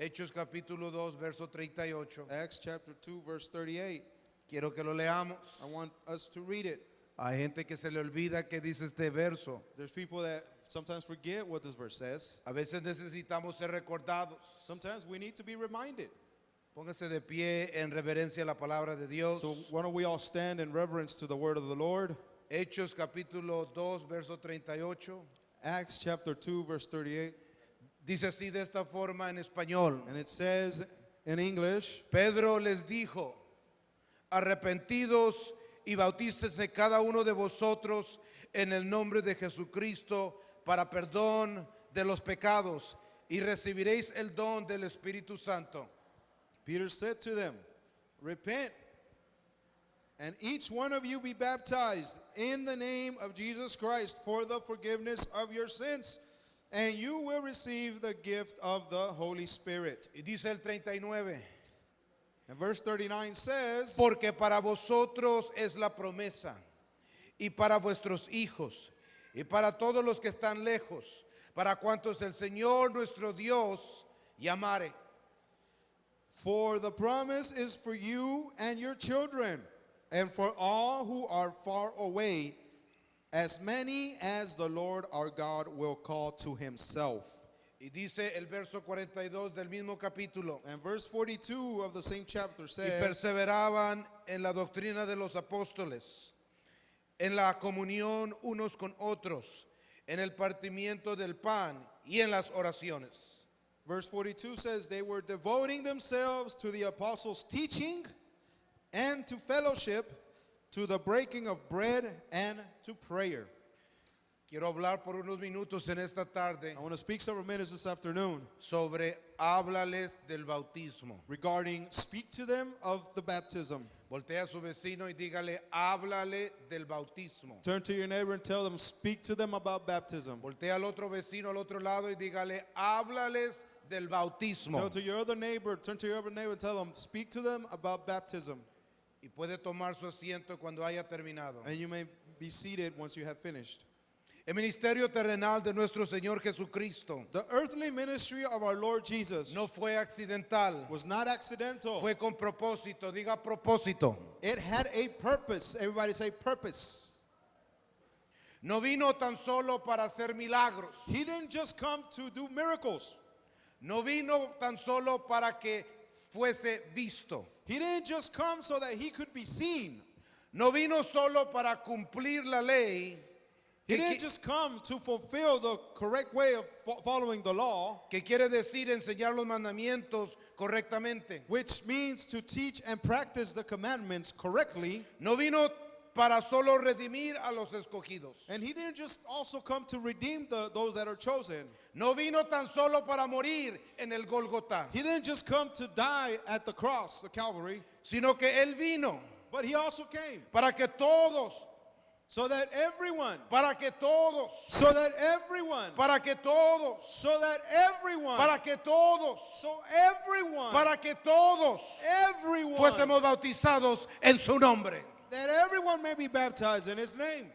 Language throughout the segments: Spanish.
Hechos capítulo 2, verso 38. Acts chapter 2, verse 38. Quiero que lo leamos. I want us to read it. Hay gente que se le olvida que dice este verso. There's people that sometimes forget what this verse says. A veces necesitamos ser recordados. Sometimes we need to be reminded. Póngase de pie en reverencia a la palabra de Dios. So why don't we all stand in reverence to the word of the Lord? Hechos capítulo 2, verso 38. Acts chapter 2, verse 38. Dice así de esta forma en español. And it says in English, Pedro les dijo, arrepentidos y bautícese cada uno de vosotros en el nombre de Jesucristo para perdón de los pecados y recibiréis el don del Espíritu Santo. Peter said to them, repent, and each one of you be baptized in the name of Jesus Christ for the forgiveness of your sins, and you will receive the gift of the Holy Spirit. Y dice el 39, And verse 39 says, porque para vosotros es la promesa, y para vuestros hijos, y para todos los que están lejos, para cuantos el Señor nuestro Dios llamare. for the promise is for you and your children, and for all who are far away, as many as the Lord our God will call to himself. Y dice el verso 42 del mismo capítulo, And verse 42 of the same chapter y says, perseveraban en la doctrina de los apóstoles, en la comunión unos con otros, en el partimiento del pan y en las oraciones. verse 42 says, they were devoting themselves to the apostles' teaching and to fellowship, to the breaking of bread and to prayer. Quiero hablar por unos minutos en esta tarde I want to speak several minutes this afternoon sobre háblales del bautismo. regarding speak to them of the baptism. Voltea a su vecino y dígale, háblale del bautismo. Turn to your neighbor and tell them, speak to them about baptism. Voltea al otro vecino al otro lado y dígale, háblales del bautismo. Tell to your other neighbor, turn to your other neighbor and tell them, speak to them about baptism. Y puede tomar su asiento cuando haya terminado. And you may be seated once you have finished. El ministerio terrenal de nuestro Señor Jesucristo The earthly ministry of our Lord Jesus no fue accidental, was not accidental. fue con propósito. Diga propósito. It had a purpose. Everybody say purpose. No vino tan solo para hacer milagros. He didn't just come to do miracles. No vino tan solo para que fuese visto. He didn't just come so that he could be seen. No vino solo para cumplir la ley, He que, didn't just come to fulfill the correct way of following the law, que quiere decir enseñar los mandamientos correctamente. which means to teach and practice the commandments correctly. No vino para solo redimir a los escogidos. And he didn't just also come to redeem those that are chosen. No vino tan solo para morir en el Gólgota, He didn't just come to die at the cross, the Calvary, sino que Él vino but he also came para que todos, so that everyone, para que todos, so that everyone, para que todos, so that everyone, para que todos, so everyone, para que todos everyone, fuésemos bautizados en su nombre. that everyone may be baptized in his name.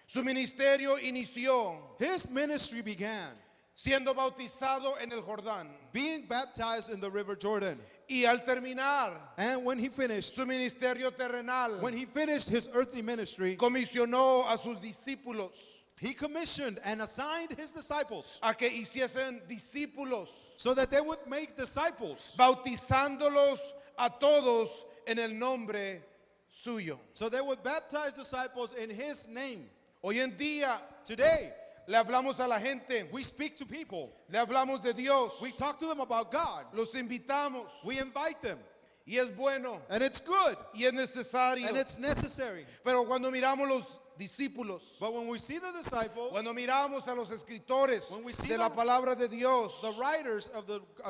Su ministerio inició His ministry began siendo bautizado en el Jordán. being baptized in the river Jordan. Y al terminar And when he finished, su ministerio terrenal, when he finished his earthly ministry, comisionó a sus discípulos he commissioned and assigned his disciples a que hiciesen discípulos, so that they would make disciples, bautizándolos a todos en el nombre suyo. so they would baptize disciples in his name. Hoy en día Today, le hablamos a la gente, we speak to people. le hablamos de Dios, We talk to them about God. los invitamos We invite them. y es bueno And it's good. y es necesario. And it's necessary. Pero cuando miramos los discípulos, But when we see the disciples, cuando miramos a los escritores When we see de la them- palabra de Dios, the writers of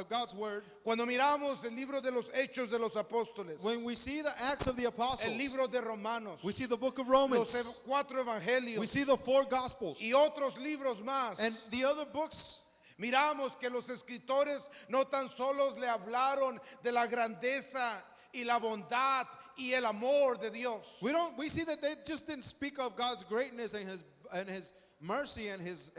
God's word, cuando miramos el libro de los Hechos de los Apóstoles, when we see the Acts of the Apostles, el libro de Romanos, we see the book of los Romans, cuatro we evangelios see the four Gospels, y otros libros más, and the other books, miramos que los escritores no tan solos le hablaron de la grandeza y la bondad y el amor de Dios, we see that they just didn't speak of God's greatness and his mercy and his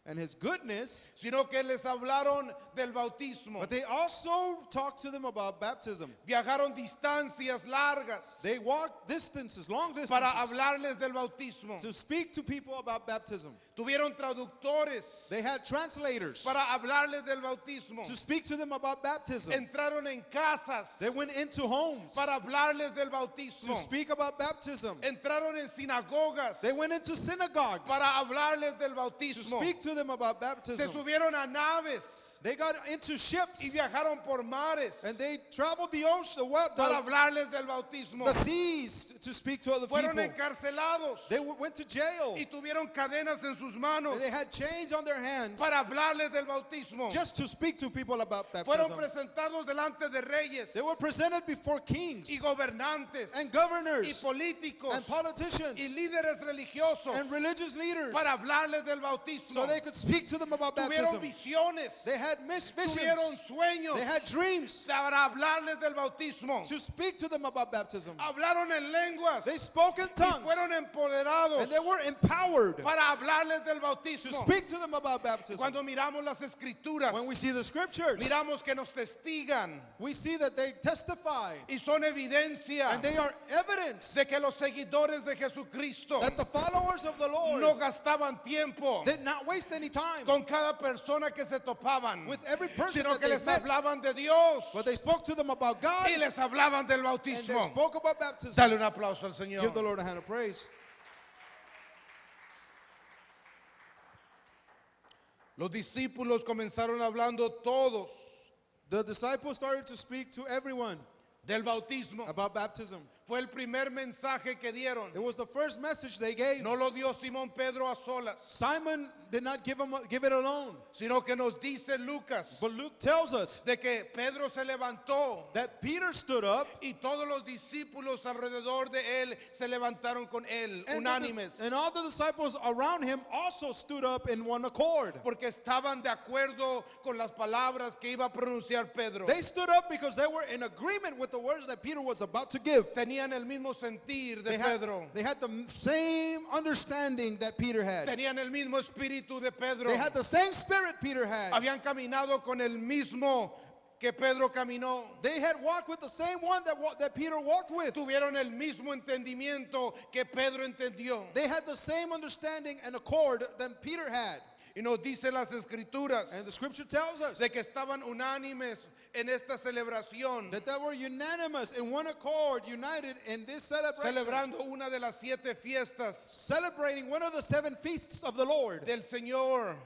and his goodness, sino que les hablaron del bautismo. but they also talked to them about baptism. Viajaron distancias largas They walked distances, long para distances, hablarles del bautismo. to speak to people about baptism. Tuvieron traductores They had translators para hablarles del bautismo. to speak to them about baptism. Entraron en casas They went into homes para hablarles del to bautismo. speak about baptism. Entraron en sinagogas They went into synagogues para hablarles del to bautismo. speak to them about Se baptism. subieron a naves They got into y ships viajaron por mares and they traveled the ocean, para hablarles del bautismo. the seas to speak to other Fueron people. encarcelados They went to jail y tuvieron cadenas en sus manos and they had chains on their hands para hablarles del bautismo. just to speak to people about Fueron baptism. presentados delante de reyes They were presented before kings y gobernantes and y governors políticos and politicians y líderes religiosos and religious leaders para hablarles del bautismo. so they could speak to them about Tuvieron baptism. visiones, They had visions. tuvieron sueños They had dreams para hablarles del bautismo. to speak to them about baptism. Hablaron en lenguas They spoke in y tongues fueron empoderados and they were empowered para hablarles del to bautismo. speak to them about baptism. Cuando miramos las escrituras, When we see the scriptures, miramos que nos testigan we see that they testify y son evidencia and they are evidence de que los seguidores de Jesucristo that the followers of the Lord no gastaban tiempo did not waste any time con cada persona que se topaban, with every person sino that que they les met, hablaban de Dios but they spoke to them about God y les hablaban del and they bautismo. spoke about baptism. Dale un aplauso al Give the Señor. Lord a hand of praise. Los discípulos comenzaron hablando todos The disciples started to speak to everyone del bautismo. about baptism. Fue el primer mensaje que dieron. It was the first message they gave. No lo dio Simón Pedro a solas, Simon did not give it alone, sino que nos dice Lucas but Luke tells us de que Pedro se levantó that Peter stood up y todos los discípulos alrededor de él se levantaron con él, unánimes, and all the disciples around him also stood up in one accord. porque estaban de acuerdo con las palabras que iba a pronunciar Pedro. They stood up because they were in agreement with the words that Peter was about to give. Tenían el mismo sentir de Pedro. They had the same understanding that Peter had. Tenían el mismo espíritu de Pedro. They had the same spirit Peter had. Habían caminado con el mismo que Pedro caminó. They had walked with the same one that Peter walked with. Tuvieron el mismo entendimiento que Pedro entendió. They had the same understanding and accord that Peter had. Y nos dice las escrituras And the scripture tells us de que estaban unánimes en esta celebración, that they were unanimous in one accord, united in this celebration, celebrando una de las 7 fiestas celebrating one of the 7 feasts of the Lord. del Señor.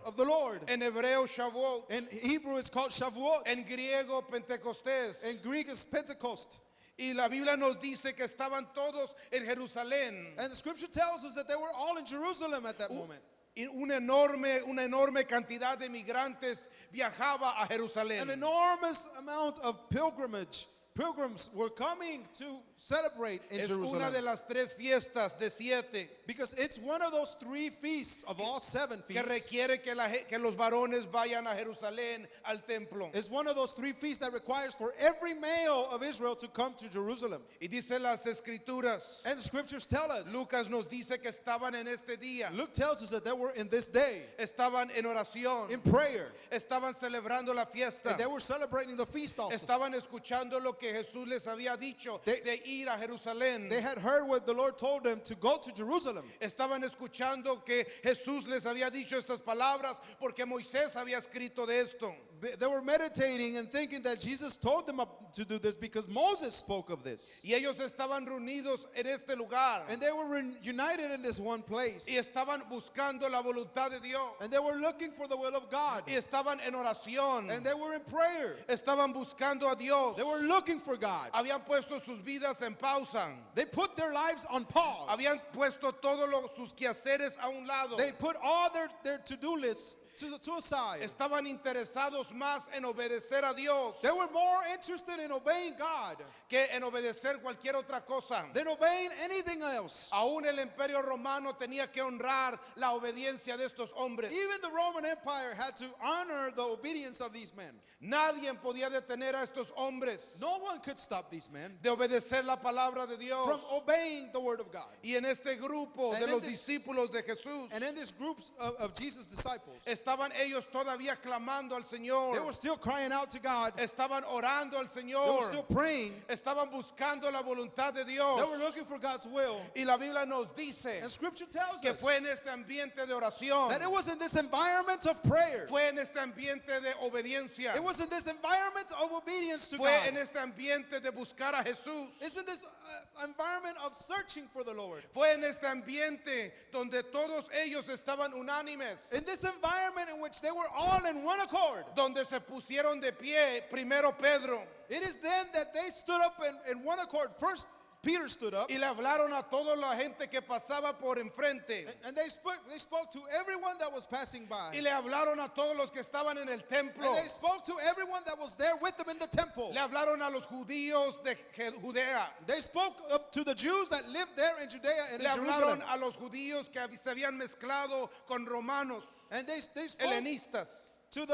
En hebreo Shavuot, In Hebrew it's called Shavuot. en griego Pentecostés. In Greek it's Pentecost. Y la Biblia nos dice que estaban todos en Jerusalén. And the scripture tells us that they were all in Jerusalem at that moment. Y una enorme cantidad de migrantes viajaba a An Jerusalén. enormous amount of pilgrims were coming to celebrate in Es una Jerusalem. de las 3 fiestas de 7 Because it's one of those 3 feasts of all 7 que feasts. requiere que los varones vayan a Jerusalén al templo. It's one of those 3 feasts that requires for every male of Israel to come to Jerusalem. Y dice las escrituras, And the scriptures tell us, Lucas nos dice que estaban en este día, Luke tells us that they were in this day, estaban en oración, in prayer, estaban celebrando la fiesta, and they were celebrating the feast also. estaban escuchando lo que Jesús les había dicho They- de ir a Jerusalén. They had heard what the Lord told them to go to Jerusalem. Estaban escuchando que Jesús les había dicho estas palabras porque Moisés había escrito de esto. They were meditating and thinking that Jesus told them to do this because Moses spoke of this. Y ellos estaban reunidos en este lugar And they were united in this one place. y estaban buscando la voluntad de Dios And they were looking for the will of God. y estaban en oración, And they were in prayer. estaban buscando a Dios. They were looking for God. Habían puesto sus vidas en pausa. They put their lives on pause. Habían puesto todos sus quehaceres a un lado. They put all their to-do lists to a side. Estaban interesados más en obedecer a Dios They were more interested in obeying God que en obedecer cualquier otra cosa. than obeying anything else. Aún el imperio romano tenía que honrar la obediencia de estos hombres. Even the Roman Empire had to honor the obedience of these men. Nadie podía detener a estos hombres No one could stop these men de obedecer la palabra de Dios. from obeying the word of God. Y en este grupo And de in los this- discípulos de Jesús And in this group of Jesus' disciples, estaban estaban ellos todavía clamando al They Señor, were still crying out to God. estaban orando al They were Señor, still praying. estaban buscando la voluntad de They Dios. were looking for God's will. Y la Biblia nos dice And Scripture tells que us fue en este ambiente de oración, that it was in this environment of prayer. fue en este ambiente de obediencia, It was in this environment of obedience to fue en God. este ambiente de buscar a Jesús, It's in this environment of searching for the Lord. fue en este ambiente donde todos ellos estaban unánimes, In this environment in which they were all in one accord. donde se pusieron de pie primero Pedro It is then that they stood up in one accord. First, Peter stood up. y le hablaron a toda la gente que pasaba por enfrente, And they spoke to everyone that was passing by. y le hablaron a todos los que estaban en el templo, And they spoke to everyone that was there with them in the temple. le hablaron a los judíos de Judea, They spoke to the Jews that lived there in Judea and le in Jerusalem. hablaron a los judíos que se habían mezclado con romanos, And they spoke helenistas, to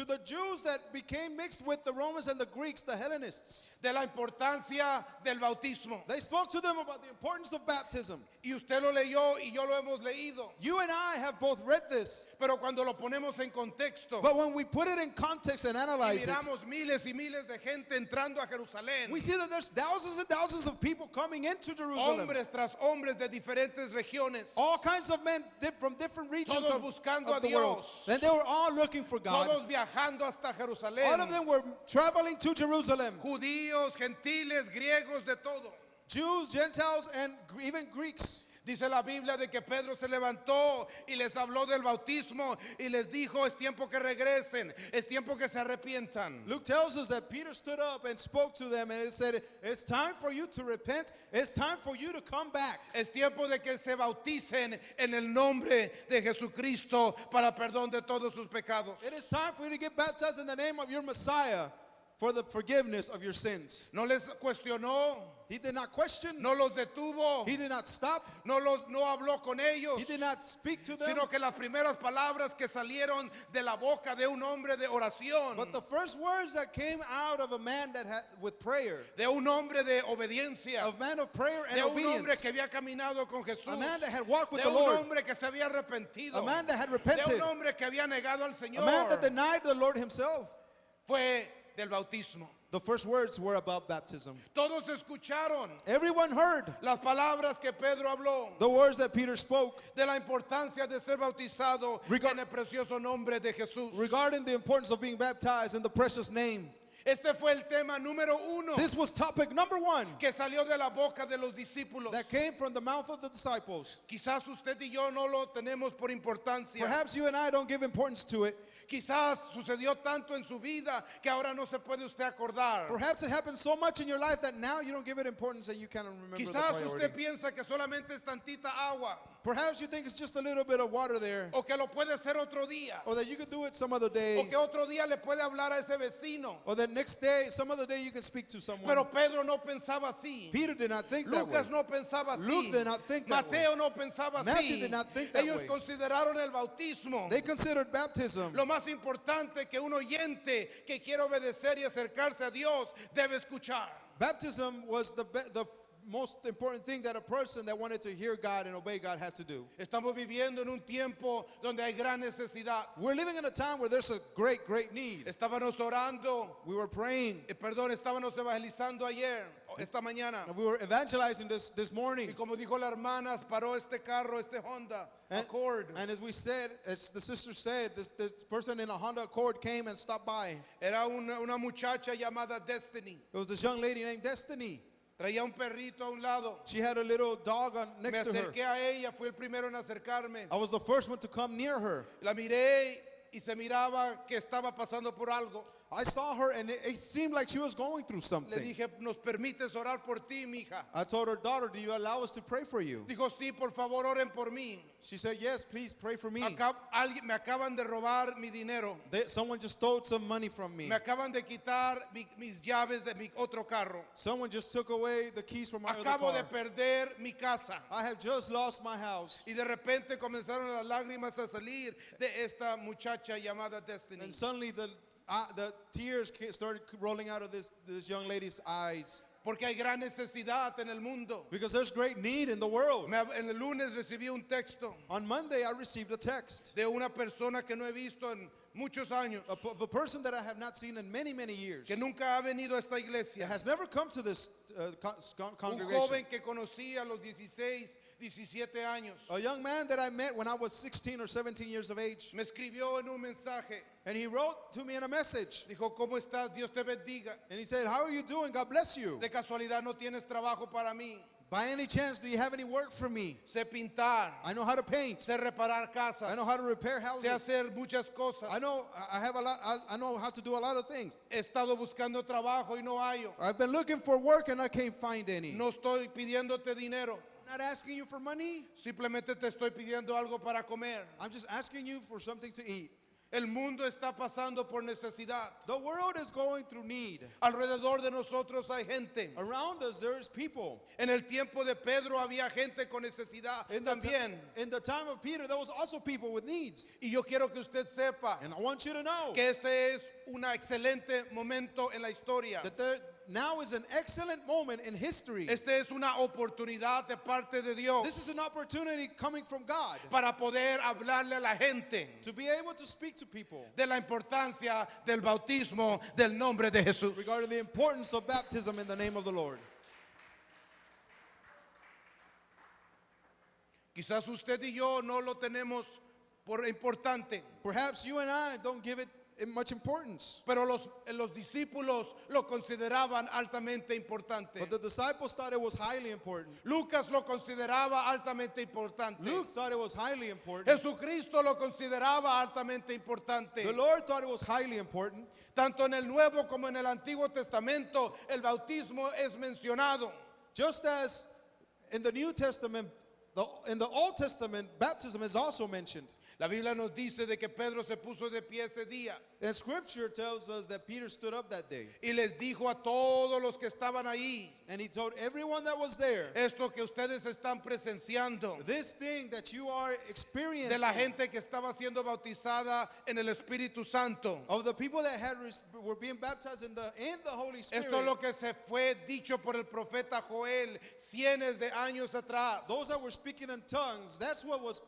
the Jews that became mixed with the Romans and the Greeks, the Hellenists. de la importancia del bautismo. They spoke to them about the importance of baptism. Y usted lo leyó y yo lo hemos leído, You and I have both read this, pero cuando lo ponemos en contexto but when we put it in context and y analyze it, miramos miles y miles de gente entrando a Jerusalén, we see that there's thousands and thousands of people coming into Jerusalem. hombres tras hombres de diferentes regiones, All kinds of men from different regions Todos of buscando a the world. Dios. And they were all looking for God. todos viajando hasta All of Jerusalén, them were traveling to Jerusalem. judíos, gentiles, griegos, de todo. Jews, Gentiles, and even Greeks. Dice la Biblia de que Pedro se levantó y les habló del bautismo y les dijo, es tiempo que regresen, es tiempo que se arrepientan. Luke tells us that Peter stood up and spoke to them and it said, it's time for you to repent. It's time for you to come back. Es tiempo de que se bauticen en el nombre de Jesucristo para perdón de todos sus pecados. It is time for you to get baptized in the name of your Messiah for the forgiveness of your sins. No les cuestionó, He did not question. no los detuvo, He did not stop. no habló con ellos, He did not speak to them. sino que las primeras palabras que salieron de la boca de un hombre de oración, But the first words that came out of a man that had with prayer, de un hombre de obediencia, a man of prayer and de un hombre obedience, que había caminado con Jesús, a man that had walked with de the un Lord, hombre que se había arrepentido, a man that had de repented, un hombre que había negado al a Señor, man that denied the Lord himself. fue del bautismo. The first words were about baptism. Todos escucharon Everyone heard las palabras que Pedro habló the words that Peter spoke de la importancia de ser bautizado Regar- en el precioso nombre de Jesús. regarding the importance of being baptized in the precious name. Este fue el tema número uno This was topic number one que salió de la boca de los discípulos. that came from the mouth of the disciples. Quizás usted y yo no lo tenemos por importancia. Perhaps you and I don't give importance to it. Quizás sucedió tanto en su vida que ahora no se puede usted acordar. Perhaps it happened so much in your life that now you don't give it importance and you can't remember the Quizás priority. usted piensa que solamente es tantita agua Perhaps you think it's just a little bit of water there, o que lo puede hacer otro día or that you could do it some other o day, que otro día le puede hablar a ese vecino. or that next day, some other day you can speak to someone. Pero Pedro no pensaba así. Peter did not think that way. Lucas no pensaba así. Luke did not think that Mateo no pensaba Matthew así. did not think that Ellos way. consideraron el bautismo They considered baptism lo más importante que un oyente que quiere obedecer y acercarse a Dios debe escuchar. Baptism was the most important thing that a person that wanted to hear God and obey God had to do. Estamos viviendo en un tiempo donde hay gran necesidad. We're living in a time where there's a great, great need. Estábamos orando, We were praying estábamos evangelizando ayer, esta mañana. and we were evangelizing this morning. Y como dijo la hermana, paró este carro, este Honda Accord. And as we said, as the sister said, this person in a Honda Accord came and stopped by. Era una muchacha llamada Destiny. It was this young lady named Destiny. Traía un perrito a un lado. She had a little dog Me next to her. acerqué a ella, fui el primero en acercarme. I was the first one to come near her. La miré y se miraba que estaba pasando por algo. I saw her and it seemed like she was going through Le something. dije, ¿nos permites orar por ti, mija? I told her daughter, do you allow us to pray for you? Dijo, sí, por favor, oren por mí. She said, yes, please pray for me. Me acaban de robar mi dinero. Someone just stole some money from me. Me acaban de quitar mis llaves de mi otro carro. Someone just took away the keys from my other Acabo de car. perder mi casa. I have just lost my house. Y de repente comenzaron las lágrimas a salir de esta muchacha llamada Destiny. And suddenly the tears started rolling out of this young lady's eyes. porque hay gran necesidad en el mundo. Because there's great need in the world. En el lunes recibí un texto On Monday, I received a text de una persona que no he visto en muchos años, of a person that I have not seen in many, many years. que nunca ha venido a esta That iglesia. has never come to this Un congregation. joven que conocí a los 16, 17 años. A young man that I met when I was 16 or 17 years of age. Me escribió en un mensaje. And he wrote to me in a message. Dijo, ¿cómo estás? Dios te bendiga. And he said, how are you doing? God bless you. De casualidad no tienes trabajo para mí. By any chance, do you have any work for me? Sé pintar, I know how to paint. sé reparar casas, I know how to repair sé houses. hacer muchas cosas. I know I know how to do a lot of things. He estado buscando trabajo y no hallo. I've been looking for work and I can't find any. No estoy pidiéndote dinero. I'm not asking you for money. Simplemente te estoy pidiendo algo para comer. I'm just asking you for something to eat. El mundo está pasando por necesidad. The world is going through need. Alrededor de nosotros hay gente. Around us, there is people. En el tiempo de Pedro había gente con necesidad también. In the time of Peter, there was also people with needs. Y yo quiero que usted sepa And I want you to know que este es un excelente momento en la historia. that there now is an excellent moment in history. Este es una oportunidad de parte de Dios This is an opportunity coming from God para poder hablarle a la gente to be able to speak to people de la importancia del bautismo del nombre de Jesús. regarding the importance of baptism in the name of the Lord. Quizás usted y yo no lo tenemos por importante, Perhaps you and I don't give it much importance, pero los discípulos lo consideraban altamente importante. but the disciples thought it was highly important. Lucas lo consideraba altamente importante. Luke thought it was highly important. Jesucristo lo consideraba altamente importante. The Lord thought it was highly important. Tanto en el Nuevo como en el Antiguo Testamento, el bautismo es mencionado. Just as in the New Testament, in the Old Testament, baptism is also mentioned. La Biblia nos dice de que Pedro se puso de pie ese día And Scripture tells us that Peter stood up that day. y les dijo a todos los que estaban ahí, And he told everyone that was there, esto que ustedes están presenciando, this thing that you are de experiencing, la gente que estaba siendo bautizada en el Espíritu Santo. of the people that were being baptized in the Holy Spirit, Esto es lo que se fue dicho por el profeta Joel cientos de años atrás. those that were speaking in tongues, that's what was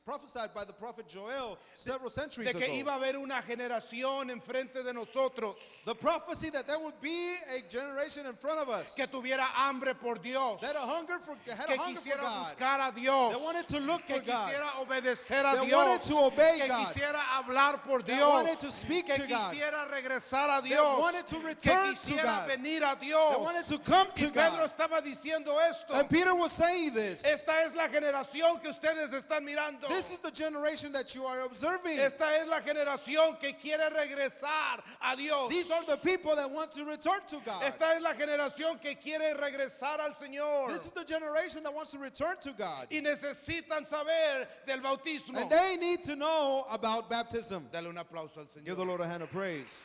prophesied by the prophet Joel several centuries De que ago. iba a haber una generación enfrente de nosotros The prophecy that there would be a generation in front of us que tuviera hambre por Dios, that had a hunger for que quisiera God, buscar a Dios, that wanted to look que for God, quisiera obedecer a that Dios, wanted to obey que God, quisiera hablar por that Dios, wanted to speak que to God, quisiera regresar a that Dios, wanted to que return to quisiera God, venir a Dios. that wanted to come Y to Pedro God. estaba diciendo esto. And Peter was saying this. Esta es la generación que ustedes están mirando. This is the generation that you are observing. Esta es la generación que quiere regresar a Dios. These are the people that want to return to God. Esta es la generación que quiere regresar al Señor. This is the generation that wants to return to God. Y necesitan saber del bautismo. And they need to know about baptism. Dale un aplauso al Give the Señor. Lord a hand of praise.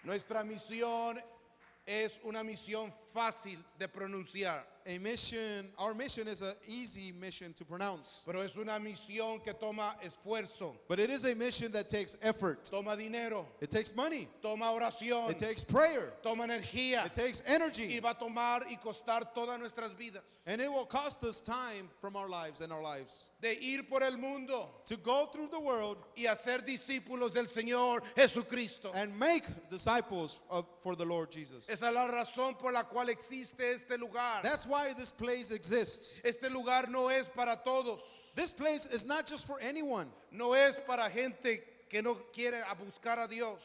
Nuestra misión es una misión fácil de pronunciar, Our mission is an easy mission to pronounce. pero es una misión que toma esfuerzo, But it is a mission that takes effort. toma dinero, It takes money. toma oración, It takes prayer. toma energía It takes y energy. va a tomar y costar todas nuestras vidas. And it will cost us time from our lives and our lives. De ir por el mundo To go through the world y hacer discípulos del Señor Jesucristo. and make disciples for the Lord Jesus. Esa es la razón por la cual existe este lugar. That's why this place exists. Este lugar no es para todos, This place is not just for anyone. no es para gente que no quiere a buscar a Dios.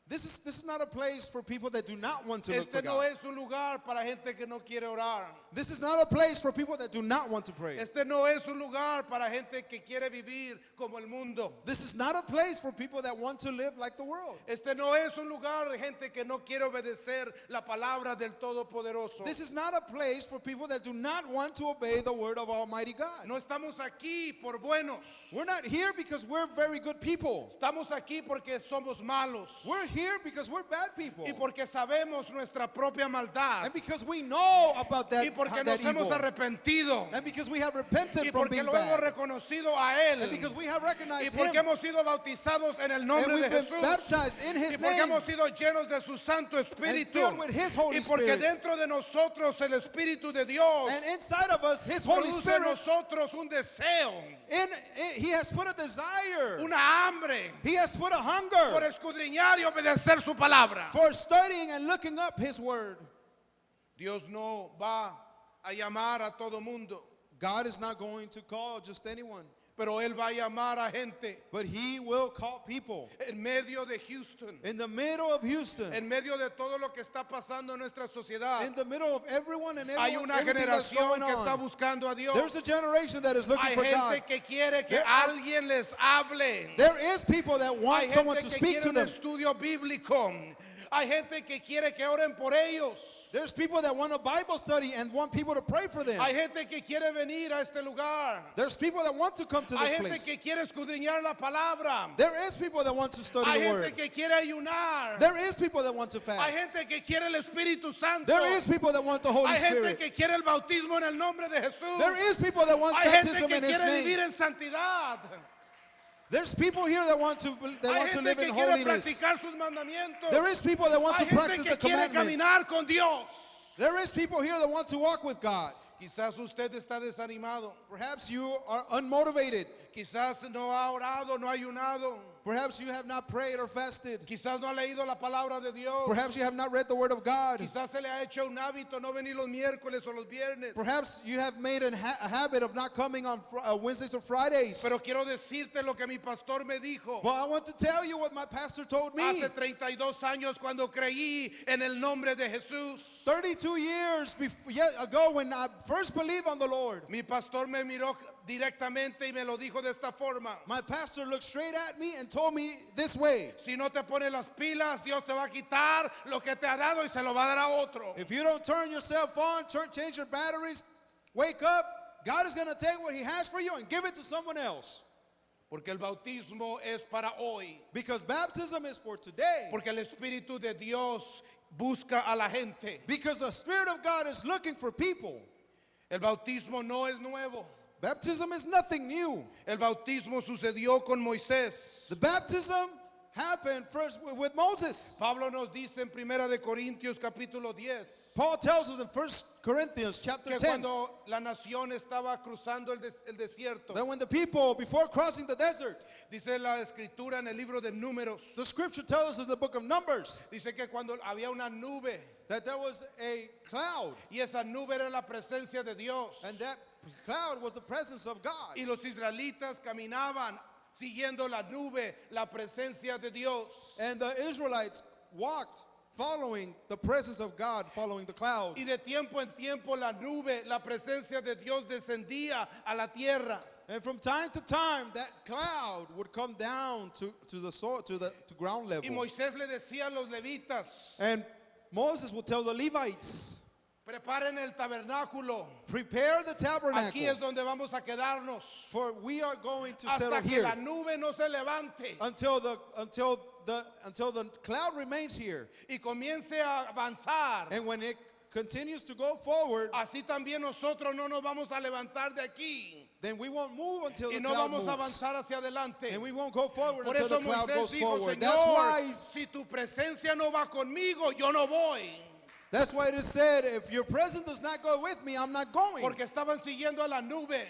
This is not a place for people that do not want to look for Este no God. es un lugar para gente que no quiere orar. This is not a place for people that do not want to pray. Este no es un lugar para gente que quiere vivir como el mundo. This is not a place for people that want to live like the world. Este no es un lugar de gente que no quiere obedecer la palabra del Todopoderoso. This is not a place for people that do not want to obey the word of Almighty God. No estamos aquí por buenos. We're not here because we're very good people. Estamos aquí porque somos malos. We're here? Because we're bad people. y porque sabemos nuestra propia maldad And because we know about that, y porque that nos hemos evil. arrepentido And because we have repented y from porque being lo hemos bad. reconocido a And Él because we have y recognized porque Him. hemos sido bautizados en el And nombre de we've been Jesús baptized in y His porque name. hemos sido llenos de su Santo And Espíritu filled with His Holy y porque Spirit. dentro de nosotros el Espíritu de Dios And inside of us, His Holy produce en Spirit, nosotros un deseo, He has put a desire. una hambre He has put a por hunger escudriñar y obedecer su palabra. for studying and looking up His Word. Dios no va a llamar a todo mundo, God is not going to call just anyone, pero Él va a llamar a gente but He will call people. en medio de Houston, In the middle of Houston, en medio de todo lo que está pasando en nuestra sociedad. in the middle of everyone and Hay everyone, una everything that's generación going que está on, buscando a Dios. there's a generation that is looking Hay for God. gente que quiere que There are- alguien les hable. There is people that Hay want someone gente to que speak quiere to un them. estudio bíblico. Hay gente que quiere que oren por ellos. There's people that want a Bible study and want people to pray for them. Hay gente que quiere venir a este lugar. There's people that want to come to Hay this gente place. que quiere escudriñar la palabra. There is people that want to study Hay the gente Word. que quiere ayunar. There is people that want to Hay fast. gente que quiere el Espíritu Santo. There is people that want the Holy Hay gente Spirit. que quiere el bautismo en el nombre de Jesús. There is people that want Hay gente baptism que in His quiere vivir name. en santidad. There's people here that want to Hay gente live que in quiere holiness. practicar sus mandamientos. There is people that want Hay to gente practice que the quiere commandments. caminar con Dios. There is people here that want to walk with God. Quizás usted está desanimado. Perhaps you are unmotivated. Quizás no ha orado, no ha ayunado. Perhaps you have not prayed or fasted. Quizás no ha leído la palabra de Dios. Perhaps you have not read the Word of God. Quizás se le ha hecho un hábito no venir los miércoles o los viernes. Perhaps you have made a habit of not coming on Wednesdays or Fridays. Pero quiero decirte lo que mi pastor me dijo. But I want to tell you what my pastor told me. Hace 32 años cuando creí en el nombre de Jesús. 32 years ago when I first believed on the Lord. Mi pastor me miró directamente y me lo dijo de esta forma. My pastor looked straight at me and told me this way. Si no te pones las pilas, Dios te va a quitar lo que te ha dado y se lo va a dar a otro. If you don't turn yourself on, change your batteries, wake up, God is going to take what He has for you and give it to someone else. Porque el bautismo es para hoy. Because baptism is for today. Porque el Espíritu de Dios busca a la gente. Because the Spirit of God is looking for people. El bautismo no es nuevo. Baptism is nothing new. El bautismo sucedió con Moisés. The baptism happened first with Moses. Pablo nos dice en 1 de Corintios capítulo 10 Paul tells us in 1 Corinthians chapter que 10 cuando la nación estaba cruzando el desierto, that when the people, before crossing the desert, dice la escritura en el libro de Números, the scripture tells us in the book of Numbers dice que cuando había una nube that there was a cloud, y esa nube era la presencia de Dios and that cloud was the presence of God. y los israelitas caminaban siguiendo la nube, la presencia de Dios. And the Israelites walked following the presence of God, following the cloud. Y de tiempo en tiempo la nube, la presencia de Dios descendía a la tierra. And from time to time, that cloud would come down to ground Y level. Moisés le decía a los levitas, And Moses would tell the Levites, preparen el tabernáculo. prepare the Aquí tabernacle, es donde vamos a quedarnos. for we are going to settle Hasta que here la nube no se levante until the cloud remains here. y comience a avanzar. And when it continues to go forward, Así también nosotros no nos vamos a levantar de aquí. then we won't move until Y the no cloud vamos a moves. avanzar hacia adelante. And we won't go forward Por until eso the cloud Moisés goes dijo, forward. That's why, Señor, si tu presencia no va conmigo, yo no voy. that's why it is said, if your presence does not go with me, I'm not going. Porque estaban siguiendo a la nube.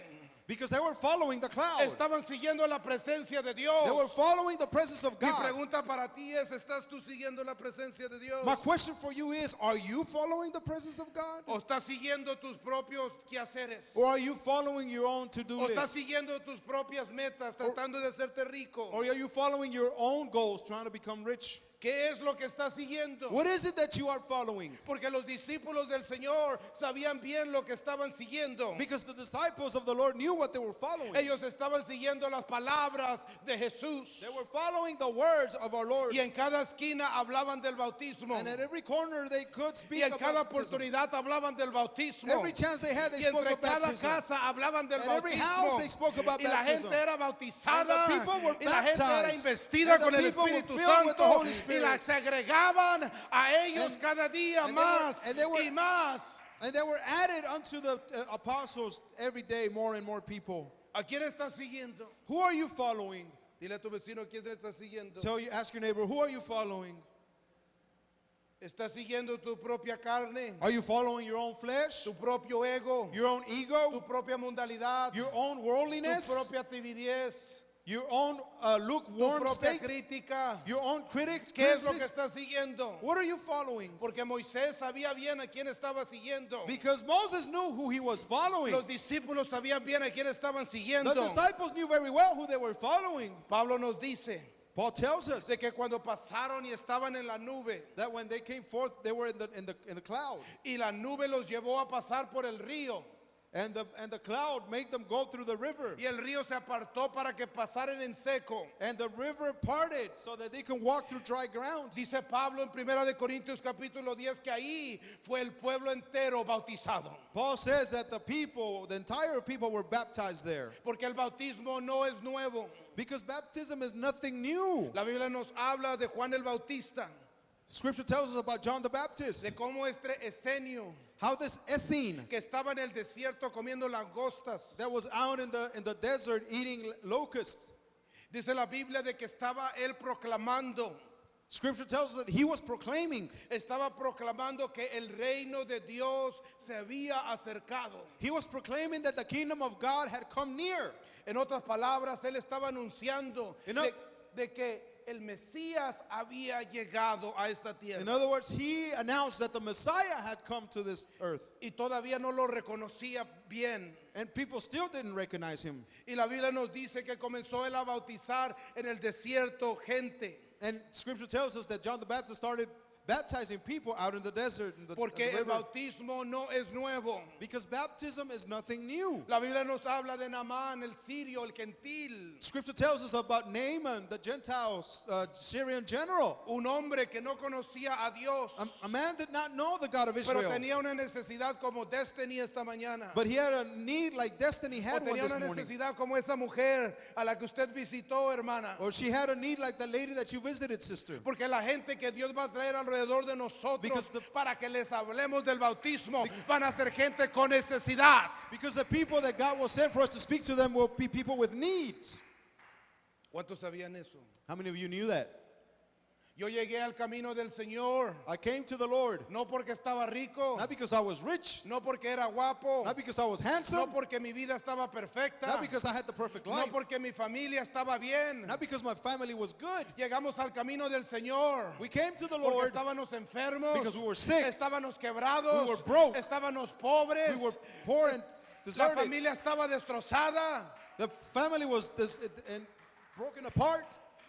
Because they were following the cloud. Estaban siguiendo la presencia de Dios. They were following the presence of Mi God. pregunta para ti es, ¿estás tú siguiendo la presencia de Dios? My question for you is, are you following the presence of God? ¿O estás siguiendo tus propios quehaceres? Or are you following your own to-do ¿O estás list? siguiendo tus propias metas, tratando de hacerte rico? Or are you following your own goals, trying to become rich? ¿Qué es lo que estás siguiendo? What is it that you are following? Porque los discípulos del Señor sabían bien lo que estaban siguiendo. Because the disciples of the Lord knew what they were following. Ellos estaban siguiendo las palabras de Jesús. They were following the words of our Lord. Y en cada esquina hablaban del bautismo. And at every corner they could Y speak en cada about baptism. oportunidad hablaban del bautismo. Every chance they had, they Y spoke entre of cada baptism. casa hablaban del At every house bautismo. they spoke about Y la baptism. gente era bautizada. And the people were Y la gente era baptized. investida And the con el people were Espíritu filled with the Santo. Holy Y y las segregaban a ellos And- cada día and they were- más and they were- y más. And they were added unto the apostles every day, more and more people. ¿A quién estás siguiendo? Who are you following? Dile a tu vecino quién estás siguiendo. Ask your neighbor, who are you following? ¿Estás siguiendo tu propia carne, Are you following your own flesh, tu propio ego, your own tu ego, propia mundalidad, your own tu worldliness, propia timidez, your own tu lukewarm propia state, crítica? your own critic? ¿Qué es lo que criticism? estás siguiendo? What are you following? Porque Moisés sabía bien a quién estaba siguiendo. Because Moses knew who he was following. Los discípulos sabían bien a quién estaban The siguiendo. disciples knew very well who they were following. Pablo nos dice Paul tells us de que cuando pasaron y estaban en la nube that when they came forth, they were in the cloud, y la nube los llevó a pasar por el río and the cloud made them go through the river, y el río se apartó para que pasaran en seco. and the river parted so that they can walk through dry ground. Dice Pablo en 1 de Corintios capítulo 10 que ahí fue el pueblo entero bautizado. Paul says that the entire people were baptized there. Porque el bautismo no es nuevo. Because baptism is nothing new. La Biblia nos habla de Juan el Bautista, Scripture tells us about John the Baptist, de cómo este Esenio, how this Essene que estaba en el desierto comiendo langostas, that was out in the desert eating locusts. dice la Biblia de que estaba él proclamando, Scripture tells us that he was proclaiming. estaba proclamando que el reino de Dios se había acercado. He was proclaiming that the kingdom of God had come near. En otras palabras, él estaba anunciando In o- de que el Mesías había llegado a esta In tierra other words, he announced that the Messiah had come to this earth. y todavía no lo reconocía bien. And people still didn't recognize him. Y la Biblia nos dice que comenzó él a bautizar en el desierto gente. And Scripture tells us that John the Baptist started baptizing people out in the desert. In the Porque el river. bautismo no es nuevo. Because baptism is nothing new. La Biblia nos habla de Naamán, el sirio, el gentil. Scripture tells us about Naaman, the Gentile Syrian general. Un hombre que no conocía a Dios. A man did not know the God of Pero Israel. tenía una necesidad como Destiny esta mañana. But he had a need like Destiny O had one tenía this una morning. necesidad como esa mujer a la que usted visitó, hermana. Or she had a need like the lady that you visited, sister. Porque la gente que Dios va a traer alrededor de nosotros Because the- para que les hablemos del bautismo van a ser gente con necesidad. Because the people that God will send for us to speak to them will be people with needs. ¿Cuántos sabían eso? How many of you knew that? Yo llegué al camino del Señor I came to the Lord no porque estaba rico, not because I was rich, no porque era guapo, not because I was no handsome, porque mi vida estaba perfecta, not because I had the perfect life, no porque mi familia estaba bien. not because my family was good. Llegamos al camino del Señor We came to the porque Lord estábamos enfermos, because we were sick, estábamos quebrados, we were broke, estábamos pobres, we were poor and la deserted. familia estaba destrozada. The family was and broken apart.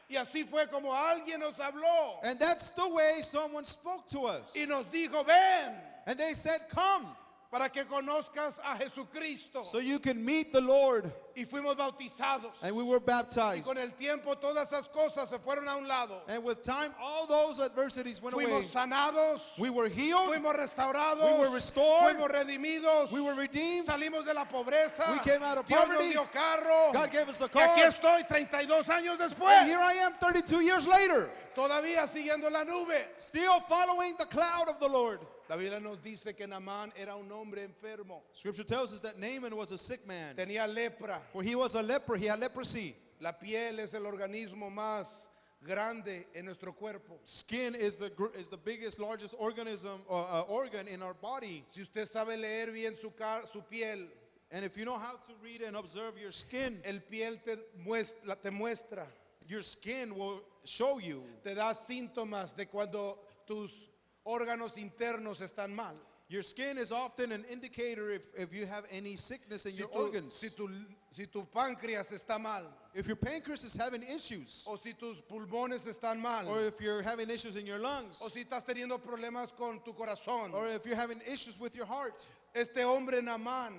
Y así fue como alguien nos habló And that's the way someone spoke to us. y nos dijo, ven, And they said, come, para que conozcas a Jesucristo. so you can meet the Lord. Y fuimos bautizados. And we were Y baptized. con el tiempo todas esas cosas se fueron a un lado. And with time, all those adversities went away. Fuimos sanados, We were healed. fuimos restaurados, We were restored. fuimos redimidos, We were redeemed. salimos de la pobreza, We came out of Dios nos poverty. dio carro, God gave us a y aquí car. estoy 32 años And después, here I am 32 years later, todavía siguiendo la nube. still following the cloud of the Lord. La Biblia nos dice que Naamán era un hombre enfermo, Scripture tells us that Naaman was a sick man. tenía lepra. For he was a leper, he had leprosy. La piel es el organismo más grande en nuestro cuerpo. Skin is the biggest, largest organism organ in our body. Si usted sabe leer bien su piel, And if you know how to read and observe your skin, el piel te muestra, your skin will show you. te da síntomas de cuando tus órganos internos están mal. Your skin is often an indicator if you have any sickness in your organs. Si tu páncreas está mal, If your pancreas is having issues, o si tus pulmones están mal, or if you're having issues in your lungs, o si estás teniendo problemas con tu corazón. or if you're having issues with your heart. Este hombre Naamán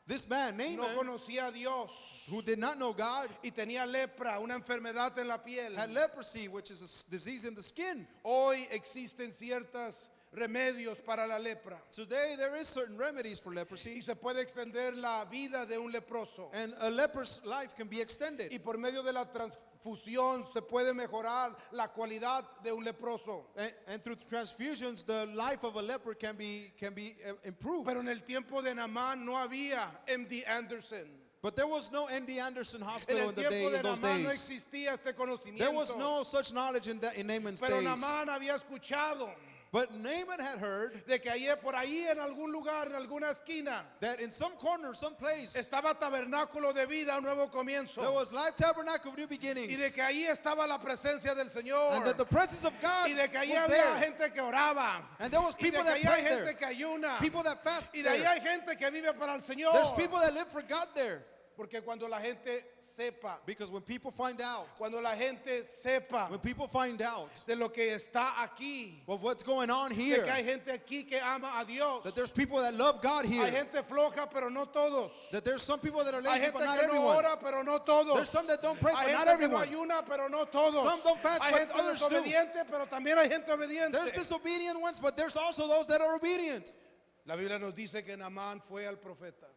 This man, no Naaman, conocía a Dios who did not know God, y tenía lepra, una enfermedad en la piel. had leprosy, which is a disease in the skin. Hoy existen ciertos remedios para la lepra Today, there is certain remedies for y leprosy, se puede extender la vida de un leproso. and a leper's life can be extended. Y por medio de la transfusión se puede mejorar la cualidad de un leproso. And through transfusions, the life of a leper can be improved. Pero en el tiempo de Naamán no había MD Anderson. But there was no N.D. Anderson En Hospital el in tiempo de those Naamán no days. existía este conocimiento. There was no such knowledge in Naaman's Pero days. Naamán había escuchado But Naaman had heard de que allí por ahí en algún lugar, en alguna esquina, that in some corner, some place, estaba Tabernáculo de Vida, un nuevo comienzo. there was Life Tabernacle of New Beginnings. Y de que ahí estaba la presencia del Señor. And that the presence of God Y de que ahí was había there. gente que oraba. And there was Y de people que that ahí hay prayed gente there. que ayuna. People that fast Y de ahí there. hay gente que vive para el Señor. There's people that live for God there. Porque cuando la gente sepa, Because when people find out, cuando la gente sepa when people find out de lo que está aquí, of what's going on de here, que hay gente aquí que ama a Dios, that there's people that love God hay here, gente floja pero no todos, that there's some people that are hay lazy, gente but not que no everyone. ora pero no todos, There's some that don't pray, hay but not gente que no everyone. ayuna pero no todos, Some don't fast, hay but gente others do. desobediente pero también hay gente obediente. There's disobedient ones, but there's also those that are obedient. La Biblia nos dice que Naamán fue al profeta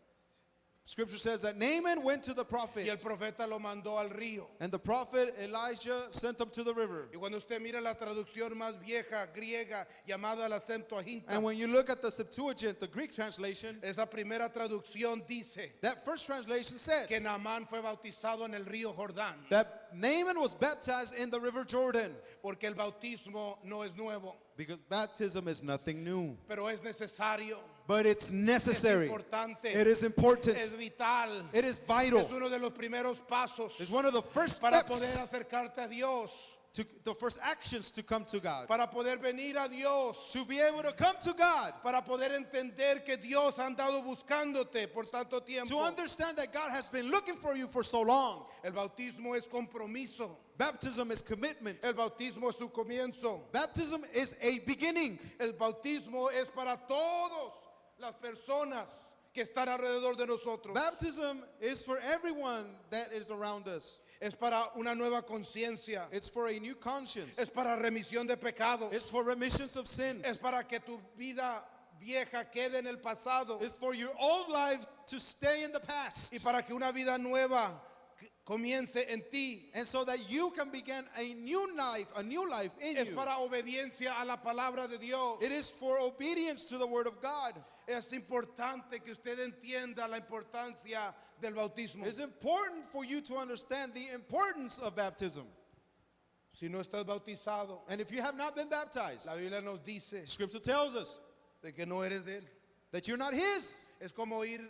Scripture says that Naaman went to the prophet, y el profeta lo mandó al río. and the prophet Elijah sent him to the river. Y cuando usted mira la traducción más vieja griega llamada la Septuaginta, And when you look at the Septuagint, the Greek translation, esa primera traducción dice that first translation says que Naamán fue bautizado en el río Jordán, that Naaman was baptized in the river Jordan, porque el bautismo no es nuevo, because baptism is nothing new, pero es necesario, but it's necessary. es importante, It is important. es vital, It is es vital. uno de los primeros pasos It's one of the first para poder steps, acercarte a Dios, the first actions to come to God, para poder venir a Dios, to be able to come to God, para poder entender que Dios ha andado buscándote por tanto to tiempo. understand that God has been looking for you for so long. El bautismo es compromiso, Baptism is commitment. el bautismo es su comienzo, Baptism is a beginning. el bautismo es para todas las personas que están alrededor de nosotros. Baptism is for everyone that is around us. Es para una nueva conciencia, It's for a new conscience. es para remisión de pecados, It's for remissions of es sins. para que tu vida vieja quede en el pasado It's for your old life to stay in the past. y para que una vida nueva comience en ti. And so that you can begin a new life in Es you. para obediencia a la palabra de Dios. It is for obedience to the word of God. Es importante que usted entienda la importancia del bautismo. It's important for you to understand the importance of baptism. Si no estás bautizado, And if you have not been baptized, la Biblia nos dice Scripture tells us de que no eres de él. that you're not His. Es como ir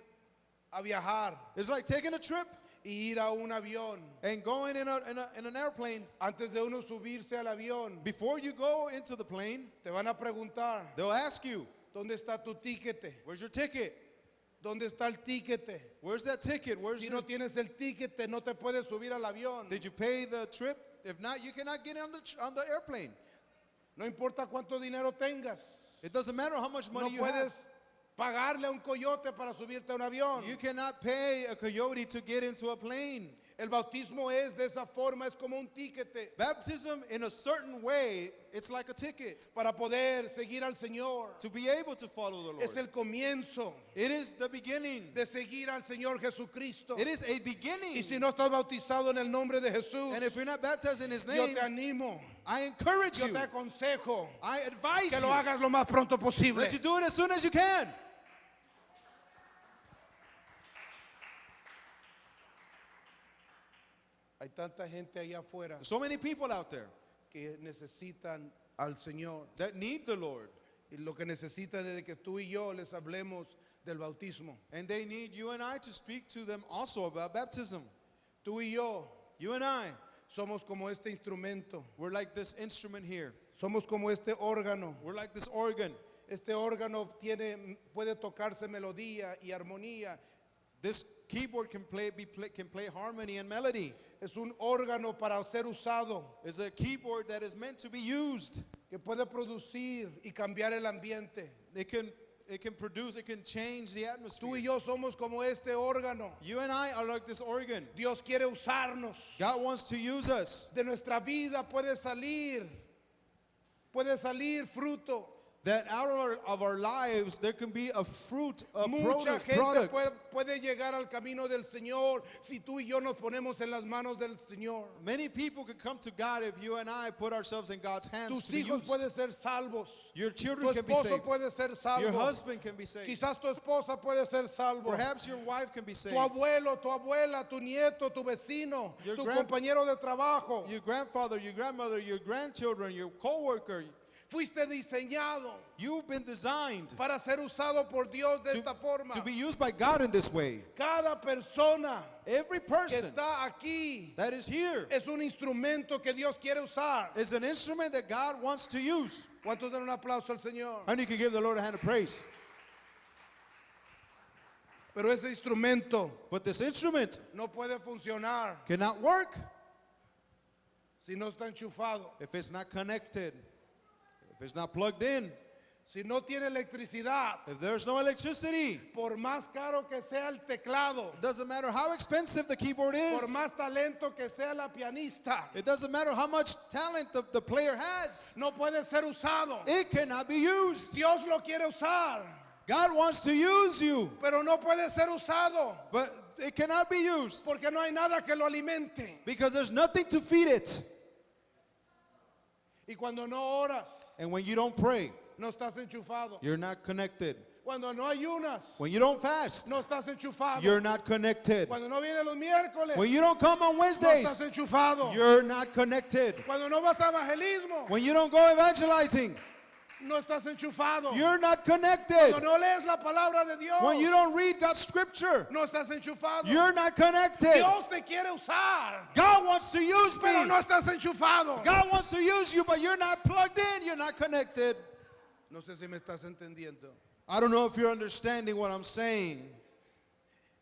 a viajar It's like taking a trip y ir a un avión. and going in an airplane. Antes de uno subirse al avión, Before you go into the plane, te van a preguntar, they'll ask you, ¿dónde está tu tiquete? where's your ticket? ¿Dónde está el tiquete? Where's that ticket? Si no tienes el tiquete, no te puedes subir al avión. Did you pay the trip? If not, you cannot get on the airplane. No importa cuánto dinero tengas. It doesn't matter how much money No you have. puedes pagarle a un coyote para subirte a un avión. You cannot pay a coyote to get into a plane. El bautismo es de esa forma, es como un tiquete Baptism, in a certain way, it's like a ticket para poder seguir al Señor. to be able to follow the Lord. Es el comienzo It is the beginning. de seguir al Señor Jesucristo. It is a Y beginning. si no estás bautizado en el nombre de Jesús, And if you're not baptized in His yo name, te animo, I encourage yo you, te aconsejo I advise que lo you hagas lo más pronto posible. that you do it as soon as you can. Hay tanta gente allá afuera There's so many people out there que necesitan al Señor. that need the Lord, Y lo que necesitan es de que tú y yo les hablemos del bautismo. and they need you and I to speak to them also about baptism. Tú y yo You and I, somos como este instrumento, we're like this instrument here. somos como este órgano. We're like this organ. Este órgano puede tocarse melodía y armonía. This keyboard can play harmony and melody. Es un órgano para ser usado, It's a keyboard that is meant to be used. que puede producir y cambiar el ambiente. It can produce, it can change the Tú y atmosphere. yo somos como este órgano. You and I are like this organ. Dios quiere usarnos. God wants to use us. De nuestra vida puede salir fruto. that out of our lives there can be a fruit, a Mucha gente product. puede llegar al camino del Señor si tú y yo nos ponemos en las manos del Señor. Many people can come to God if you and I put ourselves in God's hands Tus to be hijos used. pueden ser salvos. Your Tu children can be esposo saved. puede ser Your salvo. husband can be saved. Quizás tu esposa puede ser salvo. Perhaps your wife can be saved. Tu abuelo, tu abuela, tu nieto, tu vecino, Your tu grand- compañero de trabajo. Your grandfather, your grandmother, your grandchildren, your co-worker. Fuiste diseñado You've been designed para ser usado por Dios de esta forma. to be used by God in this way. Cada persona Every que person está aquí that is here es un instrumento que Dios quiere usar. is an instrument that God wants to use. ¿Cuántos dan un aplauso al Señor? And you can give the Lord a hand of praise. Pero ese instrumento But this instrument no puede funcionar cannot work si no está enchufado, if it's not connected, if it's not plugged in, si no tiene electricidad. if there's no electricity. Por más caro que sea el teclado, It doesn't matter how expensive the keyboard por is. más talento que sea la pianista, It doesn't matter how much talent the player has. no puede ser usado. It cannot be used. Dios lo quiere usar, God wants to use you, pero no puede ser usado but it cannot be used porque no hay nada que lo alimente. because there's nothing to feed it. Y cuando no oras, And when you don't pray, no estás enchufado. you're not connected. Cuando no ayunas, When you don't fast, no estás enchufado. you're not connected. Cuando no vienes los miércoles, When you don't come on no estás Wednesdays, enchufado. you're not connected. Cuando no vas a evangelismo, When you don't go evangelizing, no estás enchufado. you're not connected. Cuando no lees la palabra de Dios, When you don't read God's scripture, no estás enchufado. you're not connected. Dios te quiere usar, God wants to use pero me. no estás enchufado. God wants to use you, but you're not plugged in. You're not connected. No sé si me estás entendiendo. I don't know if you're understanding what I'm saying.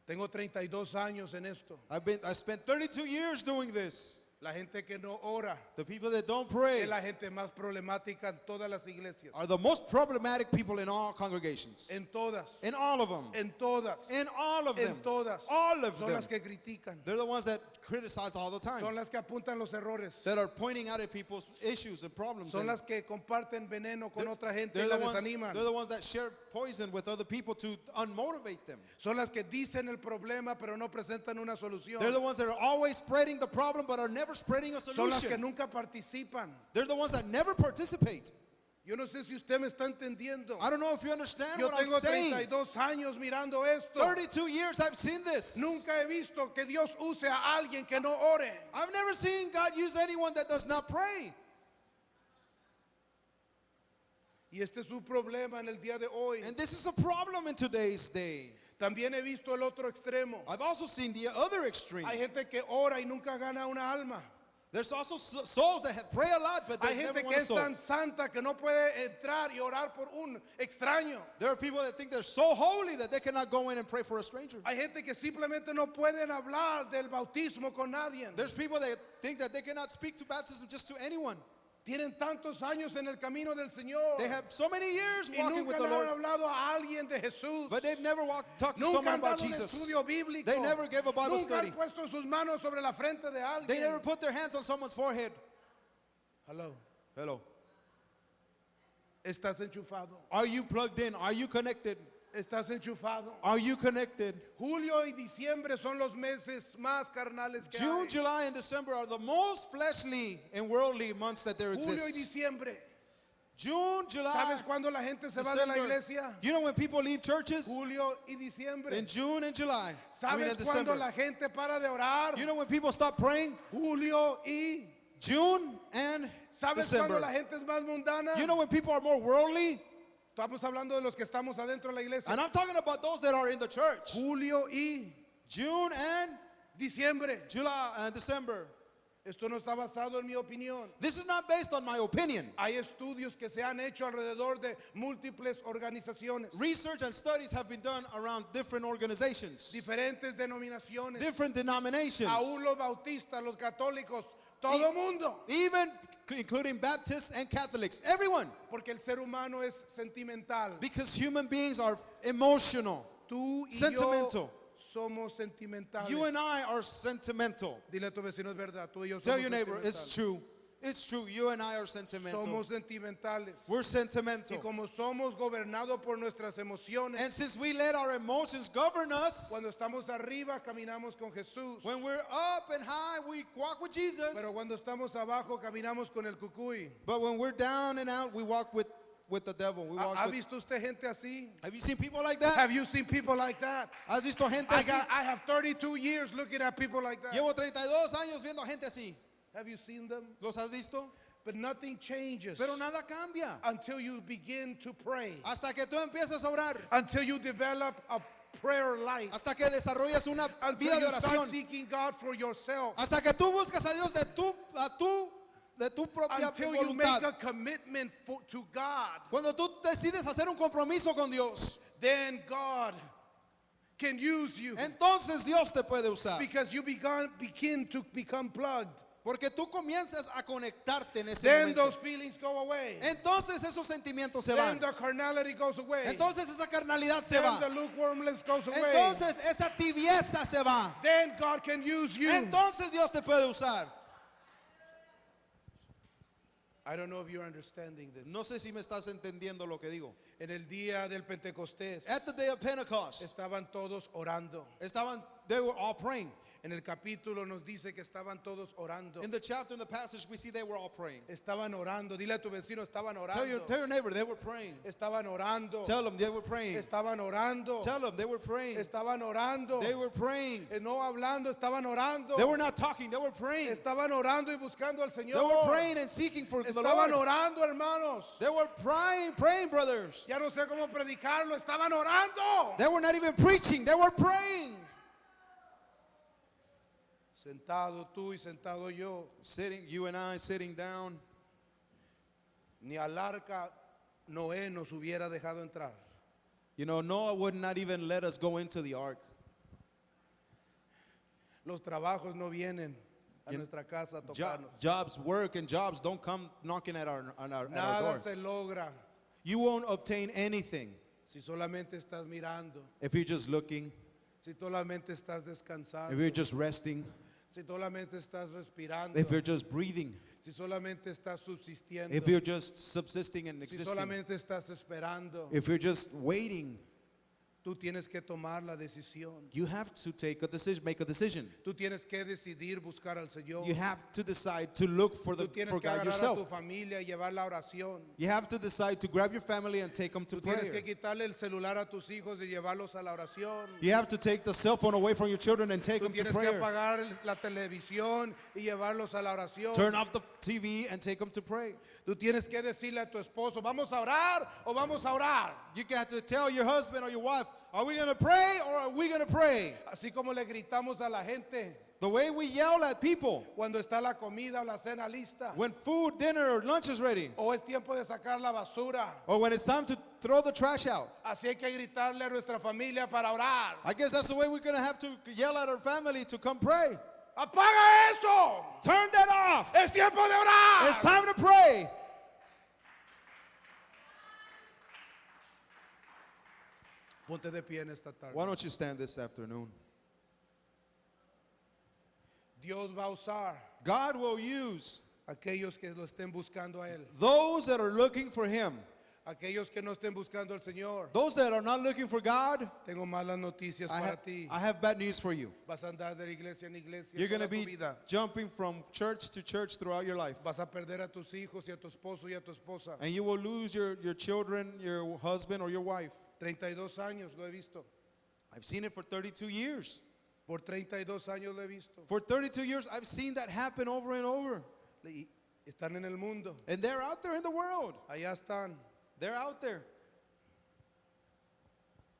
Tengo 32 años en esto. I spent 32 years doing this. La gente que no ora The people that don't pray es la gente más problemática en todas las iglesias. are the most problematic people in all congregations. En todas. In all of them. En todas. In all of them. En todas. All of Son them. las que critican. They're the ones that criticize all the Son time. las que apuntan los errores. That are pointing out at people's issues and problems. Son and las que comparten veneno con otra gente y they're la the ones- desaniman. they're the ones that share poison with other people to unmotivate them. Son las que dicen el problema pero no presentan una solución. They're the ones that are always spreading the problem but are never spreading a Son las que solution. nunca participan. They're the ones that never participate. Yo no sé si usted me está entendiendo. I don't know if you understand Yo what I'm tengo saying. 32 años mirando esto. 32 years I've seen this. Nunca he visto que Dios use a alguien que no ore. I've never seen God use anyone that does not pray. Y este es su problema en el día de hoy. And this is a problem in today's day. También he visto el otro extremo. I've also seen the other extreme. Hay gente que ora y nunca gana una alma. There's also souls that pray a lot, but they Hay never gente won que a es soul. tan santa que no puede entrar y orar por un extraño. There are people that think they're so holy that they cannot go in and pray for a stranger. Hay gente que simplemente no pueden hablar del bautismo con nadie. There's people that think that they cannot speak to baptism just to anyone. Tienen tantos años en el camino del Señor. They have so many years Y walking nunca with the le han Lord, hablado a alguien de Jesús. but they've never talked to Nunca someone han about dado un Jesus. estudio bíblico. They never gave a Bible Nunca study. han puesto sus manos sobre la frente de alguien. They never put their hands on someone's forehead. Hello. Hello. ¿Estás enchufado? Are you plugged in? Are you connected? ¿Estás enchufado? Are you connected? Julio y diciembre son los meses más carnales que June, hay. July, and December are the most fleshly and worldly months that there Julio y exist. diciembre. June, July, ¿Sabes cuándo la gente se va de la December. iglesia? You know when people leave churches? Julio y diciembre. In June and July. ¿Sabes in cuándo December. la gente para de orar? You know when people stop praying? Julio y. June and ¿Sabes cuándo December. la gente es más mundana? You know when people are more worldly? Estamos hablando de los que estamos adentro de la iglesia. And I'm talking about those that are in the church. Julio y June and diciembre. July and December. Esto no está basado en mi opinión. This is not based on my opinion. Hay estudios que se han hecho alrededor de múltiples organizaciones, Research and studies have been done around different organizations, diferentes denominaciones, different denominations, aún los bautistas, los católicos, todo mundo. even including Baptists and Catholics, everyone. Porque el ser humano es sentimental. Because human beings are emotional, Tú y sentimental. yo somos sentimentales. You and I are sentimental. Dile a tu vecino, es verdad, tú y yo Tell somos your neighbor, it's sentimentales. true. It's true, you and I are sentimental. Somos sentimentales. We're Y sentimental. como somos gobernados por nuestras emociones, And since we let our emotions govern us, cuando estamos arriba caminamos con Jesús, when we're up and high, we walk with Jesus. pero cuando estamos abajo caminamos con el cucuy. But when we're down and out, we walk with the devil. We walk ¿Ha with, visto usted gente así? have you seen people like that? Have you seen people like that? ¿Has visto gente I así? have 32 years looking at people like that. Llevo 32 años viendo gente así. Have you seen them? ¿Los has visto? But nothing changes Pero nada cambia. until you begin to pray, Hasta que tú empiezas a orar. until you develop a prayer life, Hasta que desarrollas una until vida de you start oración. seeking God for yourself, Hasta que tú buscas a Dios de tu propia until you make a voluntad. commitment to God. Cuando tú decides hacer un compromiso con Dios, Then God can use you entonces Dios te puede usar. because you begin to become plugged. Porque tú comienzas a conectarte en ese Then momento. those feelings go away. Entonces esos sentimientos se Then van. the carnality goes away. Entonces esa carnalidad se Then the va. lukewarmness goes away. Entonces esa tibieza se va. Then God can use you. Entonces Dios te puede usar. I don't know if you're understanding this. No sé si me estás entendiendo lo que digo. En el día del Pentecostés At the day of Pentecost, estaban todos orando. they were all praying. En el capítulo nos dice que estaban todos orando. In the chapter, in the passage, we see they were all praying. Estaban orando. Dile a tu vecino, estaban Tell your orando. neighbor, they were praying. Estaban orando. Tell them they were praying. Estaban orando. Tell them they were praying. Estaban orando. They were praying. No hablando, estaban orando. They were not talking, they were praying. Estaban orando y buscando al They Señor. were praying and seeking for the Estaban Lord. orando, hermanos. They were praying, brothers. Ya no sé cómo predicarlo. Estaban orando. They were not even preaching, they were praying. Sentado tú y sentado yo. Sitting, you and I sitting down. Ni al arca Noé nos hubiera dejado entrar. You know, Noah would not even let us go into the ark. Los trabajos no vienen a You- nuestra casa a Jo- tocarnos. jobs, work, and jobs don't come knocking at our Nada door. se logra You won't obtain anything si solamente estás mirando, if you're just looking, si solamente estás if descansando, you're just resting, si solamente estás respirando, if you're just breathing, si solamente estás subsistiendo, if you're just subsisting and si existing, solamente estás esperando. if you're just waiting. Tú tienes que tomar la decisión. You have to take a decision, make a decision. Tú tienes que decidir buscar al Señor. You have to decide to look for Tú tienes for que God agarrar a tu yourself. familia y llevar la oración. You have to decide to grab your family and take them to Tú tienes que prayer. quitarle el celular a tus hijos y llevarlos a la oración. You have to take the cell phone away from your children and take Tú them to tienes que prayer. apagar la televisión y llevarlos a la oración. Turn off the TV and take them to pray. Tú tienes que decirle a tu esposo, ¿vamos a orar o vamos a orar? You got to tell your husband or your wife, are we going to pray or are we going to pray? Así como le gritamos a la gente The way we yell at people cuando está la comida o la cena lista. when food, dinner, or lunch is ready, O es tiempo de sacar la basura. or when it's time to throw the trash out. Así hay que gritarle a nuestra familia para orar. I guess that's the way we're going to have to yell at our family to come pray. ¡Apaga eso! Turn that off. ¡Es tiempo de orar! It's time to pray. Ponte de pie en esta tarde. Why don't you stand this afternoon? Dios va a usar God will use aquellos que lo estén buscando a Él. those that are looking for Him. Aquellos que no estén buscando al Señor. Those that are not looking for God, Tengo malas noticias para ti. I have bad news for you. Vas a andar de iglesia en iglesia You're going toda to tu be vida. jumping from church to church throughout your life. Vas a perder a tus hijos y a tu esposo y a tu esposa. And you will lose your children, your husband, or your wife. 32 años lo he visto. I've seen it for 32 years. Por 32 años lo he visto. For 32 years, I've seen that happen over and over. Y están en el mundo. And they're out there in the world. Allá están. They're out there.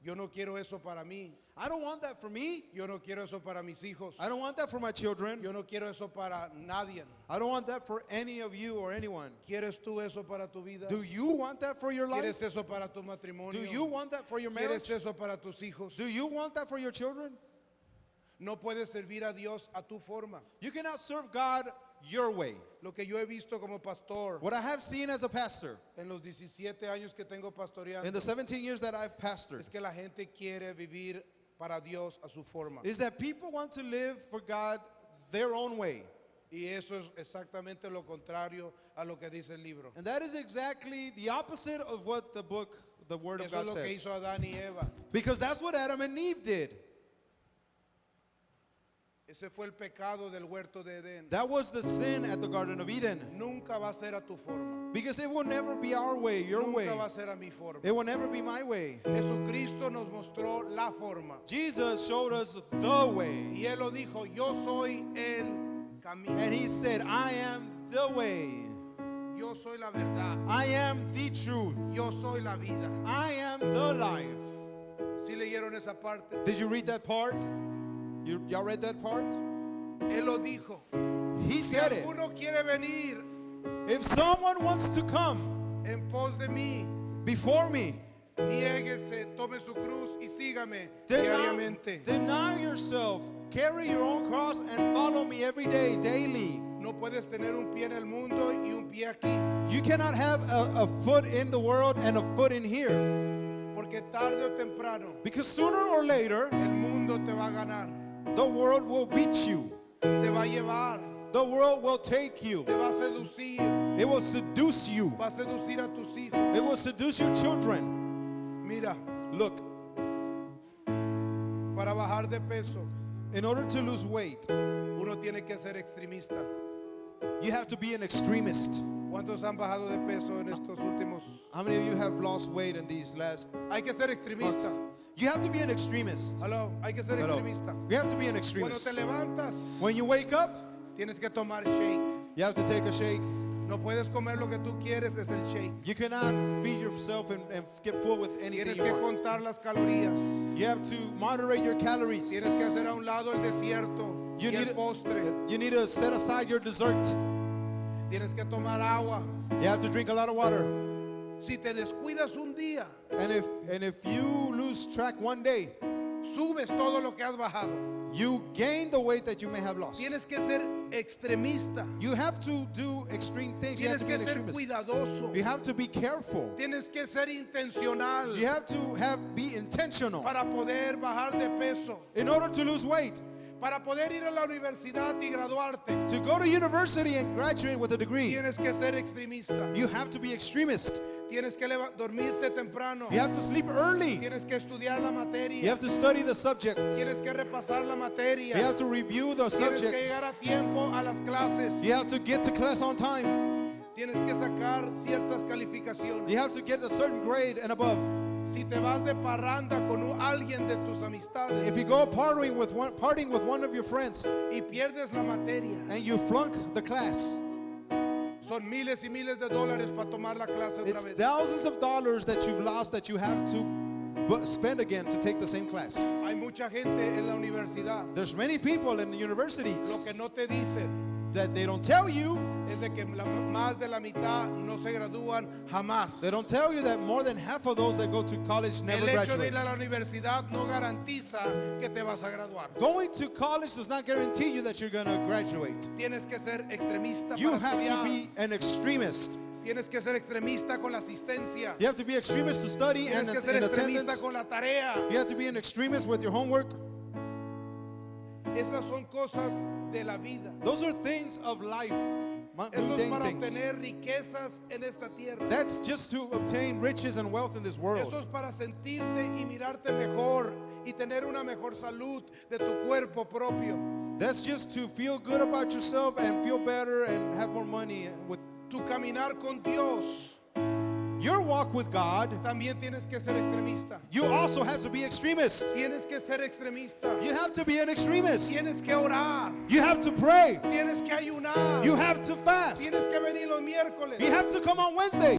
Yo no quiero eso para mí. I don't want that for me. Yo no quiero eso para mis hijos. I don't want that for my children. Yo no quiero eso para nadie. I don't want that for any of you or anyone. ¿Quieres tú eso para tu vida? Do you want that for your life? ¿Quieres eso para tu matrimonio? Do you want that for your marriage? ¿Quieres eso para tus hijos? Do you want that for your children? No puedes servir a Dios a tu forma. You cannot serve God your way. Lo que yo he visto como pastor What I have seen as a pastor en los 17 años que tengo pastoreando in the 17 years that I've pastored es que la gente quiere vivir para Dios a su forma. is that people want to live for God their own way. Y eso es exactamente lo contrario a lo que dice el libro. And that is exactly the opposite of what the Word of Eso es God lo que says. hizo Adán y Eva. Because that's what Adam and Eve did. Ese fue el pecado del huerto de Edén. That was the sin at the Garden of Eden. Nunca va a ser a tu forma. Because it will never be our way, your way. Nunca va a ser a mi forma. It will never be my way. Jesucristo nos mostró la forma. Jesus showed us the way. Y Él lo dijo, yo soy el camino. And he said, I am the way. Yo soy la verdad. I am the truth. Yo soy la vida. I am the life. ¿Sí leyeron esa parte? Did you read that part? Y'all read that part? Él lo dijo. He Si said it. alguno quiere venir If someone wants to come en pos de mí, before me, niéguese, tome su cruz y sígame deny diariamente. yourself, carry your own cross, and follow me every day, daily. No puedes tener un pie en el mundo y un pie aquí, You cannot have a foot in the world and a foot in here. porque tarde o temprano Because sooner or later, el mundo te va a ganar, the world will beat you. te va a llevar, The world will take you. te va a seducir, It will seduce you. va a seducir a tus hijos. It will seduce your children. Mira, Look, para bajar de peso, in order to lose weight, uno tiene que ser extremista. you have to be an extremist. ¿Cuántos han bajado de peso en estos últimos? How many of you have lost weight in these last Hay que ser extremista. months? You have to be an extremist. Aló, hay que ser Hello. extremista. You have to be an Cuando extremist. te levantas, When you wake up, tienes que tomar shake. you have to take a shake. No puedes comer lo que tú quieres, es el shake. You cannot feed yourself and get full with anything Tienes you que want. contar las calorías. You have to moderate your calories. Tienes que hacer a un lado el desierto You y el need, postre. you need to set aside your dessert. Tienes que tomar agua. You have to drink a lot of water. Si te descuidas un día, And if you lose track one day, subes todo lo que has bajado. you gain the weight that you may have lost. Tienes que ser extremista. You have to do extreme things. You have Tienes to be que an ser extremist. cuidadoso. You have to be careful. Tienes que ser intencional You have to be intentional. para poder bajar de peso, In order to lose weight, para poder ir a la universidad y graduarte. to go to university and graduate with a degree, Tienes que ser extremista. you have to be extremist. Tienes que dormirte temprano. You have to sleep early. Tienes que estudiar la You materia. have to study the subjects. Tienes que repasar la You materia. have to review the Tienes que subjects. llegar a tiempo a las clases. You have to get to class on time. Tienes que sacar ciertas calificaciones. You have to get a certain grade and above. Si te vas de parranda con alguien de tus amistades If you go partying with one of your friends y pierdes la materia, and you flunk the class, son miles y miles de dólares para tomar la clase otra it's vez. thousands of dollars that you've lost that you have to spend again to take the same class. Hay mucha gente en la universidad. There's many people in the Lo universities que no te dicen that they don't tell you. es de que más de la mitad no se gradúan jamás. They don't tell you that more than half of those that go to college never El hecho de graduate. ir a la universidad no garantiza que te vas a graduar. Going to college does not guarantee you that you're going to graduate. Tienes que ser extremista You para have to estudiar. be an extremist. Tienes que ser extremista con la asistencia. You have to be extremist to study and Tienes que ser in extremista attendance. con la tarea. You have to be an extremist with your homework. Esas son cosas de la vida. Those are things of life. Eso es Mundane para things. obtener riquezas en esta tierra. That's just to obtain riches and wealth in this world. Eso es para sentirte y mirarte mejor y tener una mejor salud de tu cuerpo propio. That's just to feel good about yourself and feel better and have more money. With Tu caminar con Dios your walk with God, también tienes que ser extremista. you also have to be extremist. Tienes que ser extremista. You have to be an extremist. Tienes que orar. You have to pray. Tienes que ayunar. You have to fast. Tienes que venir los miércoles. You have to come on Wednesday.